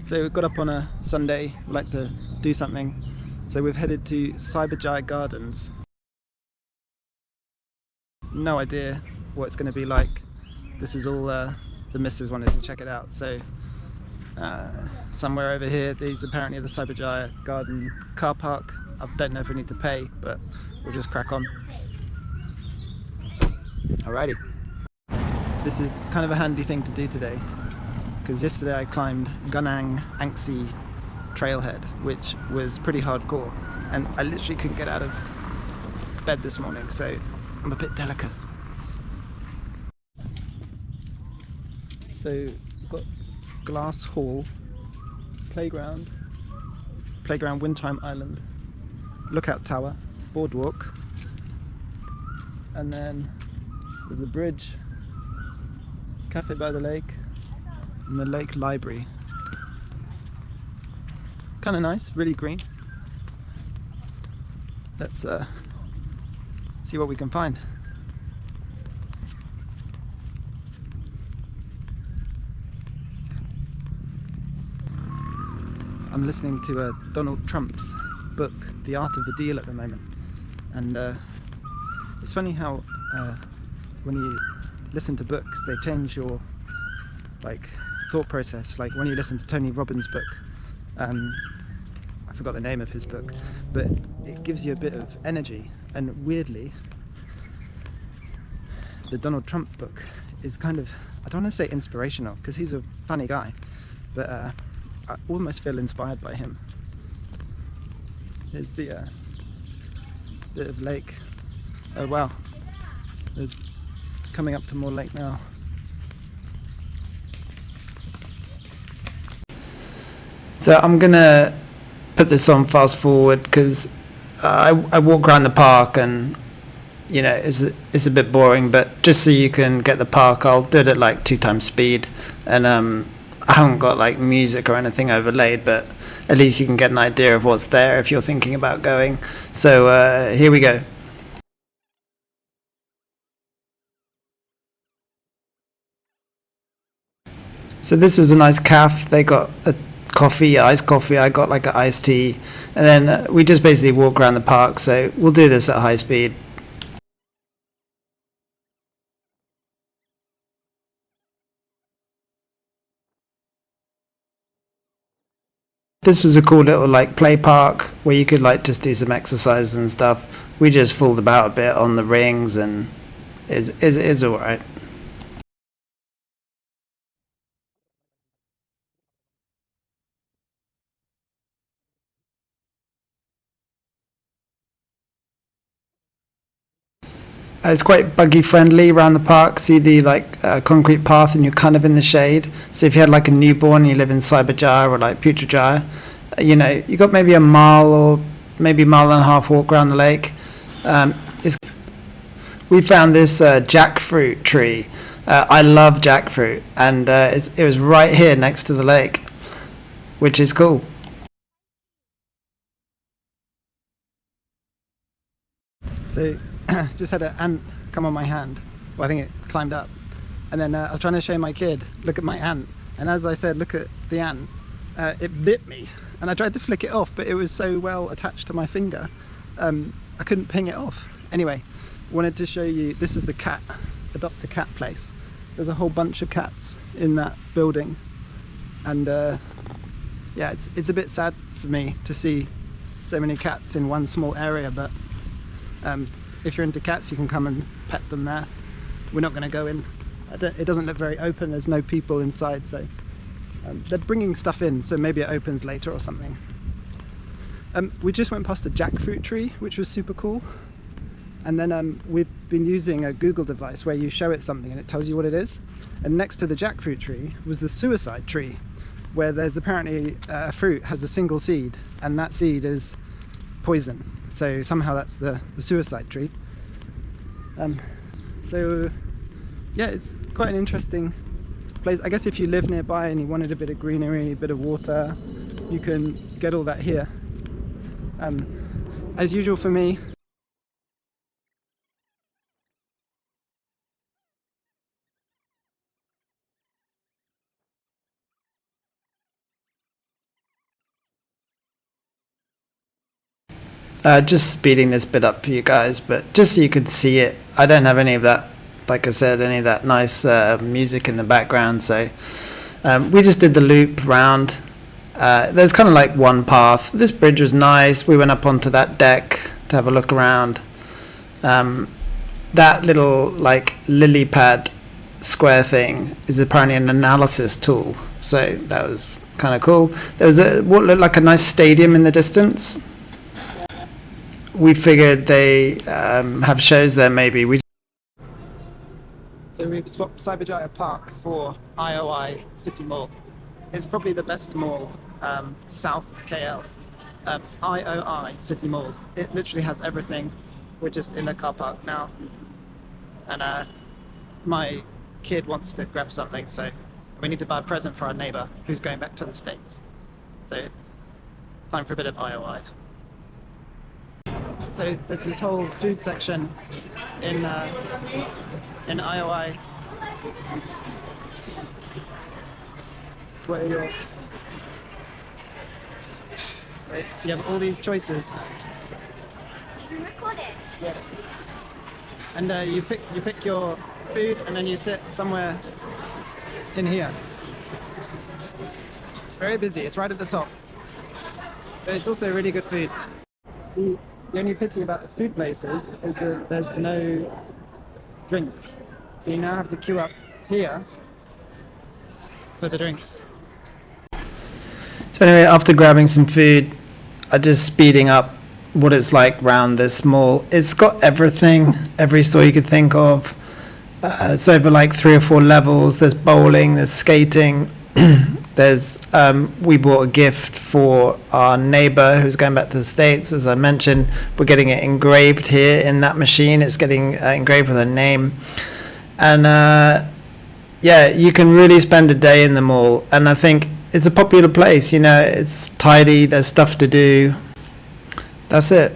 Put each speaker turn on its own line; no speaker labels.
So we got up on a Sunday, we like to do something. So we've headed to Cyberjaya Gardens. No idea what it's going to be like. This is all the missus wanted to check it out. So somewhere over here, these apparently are the Cyberjaya Garden car park. I don't know if we need to pay, but we'll just crack on. Alrighty. This is kind of a handy thing to do today, because yesterday I climbed Gunung Angsi trailhead, which was pretty hardcore, and I literally couldn't get out of bed this morning, so I'm a bit delicate. So we've got Glass Hall, playground, Windtime Island, lookout tower, boardwalk, and then there's a bridge, cafe by the lake, and the lake library. Kind of nice, really green. Let's see what we can find. I'm listening to Donald Trump's book, The Art of the Deal, at the moment, and it's funny how when you listen to books, they change your thought process. Like when you listen to Tony Robbins' book, I forgot the name of his book, but it gives you a bit of energy, and weirdly the Donald Trump book is kind of, I don't want to say inspirational because he's a funny guy, but I almost feel inspired by him. Here's the bit of lake. Oh wow, there's coming up to more lake now. So I'm gonna put this on fast forward because I walk around the park, and you know it's a bit boring, but just so you can get the park, I'll do it at like 2x speed, and I haven't got like music or anything overlaid, but at least you can get an idea of what's there if you're thinking about going. So here we go. So this was a nice cafe. They got a coffee, iced coffee. I got like an iced tea, and then we just basically walk around the park. So we'll do this at high speed. This was a cool little like play park where you could like just do some exercise and stuff. We just fooled about a bit on the rings, and is all right. It's quite buggy friendly around the park. See the concrete path, and you're kind of in the shade. So if you had like a newborn and you live in Cyberjaya or like Putrajaya, you know, you got maybe a mile or maybe a mile and a half walk around the lake. We found this jackfruit tree. I love jackfruit, and it was right here next to the lake, which is cool. So just had an ant come on my hand. Well, I think it climbed up, and then I was trying to show my kid, look at my ant, and as I said, look at the ant, it bit me, and I tried to flick it off, but it was so well attached to my finger, I couldn't ping it off. Anyway, wanted to show you, this is the cat, adopt a cat place. There's a whole bunch of cats in that building, and yeah, it's a bit sad for me to see so many cats in one small area, but if you're into cats, you can come and pet them there. We're not going to go in. It doesn't look very open, there's no people inside, so they're bringing stuff in, so maybe it opens later or something. We just went past a jackfruit tree, which was super cool, and then we've been using a Google device where you show it something and it tells you what it is, and next to the jackfruit tree was the suicide tree, where there's apparently a fruit has a single seed, and that seed is poison. So somehow that's the suicide tree. So yeah, it's quite an interesting place. I guess if you live nearby and you wanted a bit of greenery, a bit of water, you can get all that here. As usual for me, Just speeding this bit up for you guys, but just so you could see it. I don't have any of that, like I said, any of that nice music in the background, so we just did the loop round. There's kind of like one path. This bridge was nice. We went up onto that deck to have a look around. That little like lily pad square thing is apparently an analysis tool, so that was kind of cool. There was what looked like a nice stadium in the distance. We figured they have shows there maybe. So we've swapped Cyberjaya Park for IOI City Mall. It's probably the best mall south of KL. It's IOI City Mall. It literally has everything. We're just in the car park now. And my kid wants to grab something, so we need to buy a present for our neighbour who's going back to the States. So, time for a bit of IOI. So there's this whole food section in IOI. Where you have all these choices. Yes. And you pick your food, and then you sit somewhere in here. It's very busy. It's right at the top, but it's also really good food. The only pity about the food places is that there's no drinks, so you now have to queue up here for the drinks. So anyway, after grabbing some food, I'm just speeding up what it's like round this mall. It's got everything, every store you could think of. It's over like 3 or 4 levels. There's bowling, there's skating. There's we bought a gift for our neighbor who's going back to the States. As I mentioned, we're getting it engraved here in that machine. It's getting engraved with her name. And yeah, you can really spend a day in the mall. And I think it's a popular place, you know, it's tidy, there's stuff to do. That's it.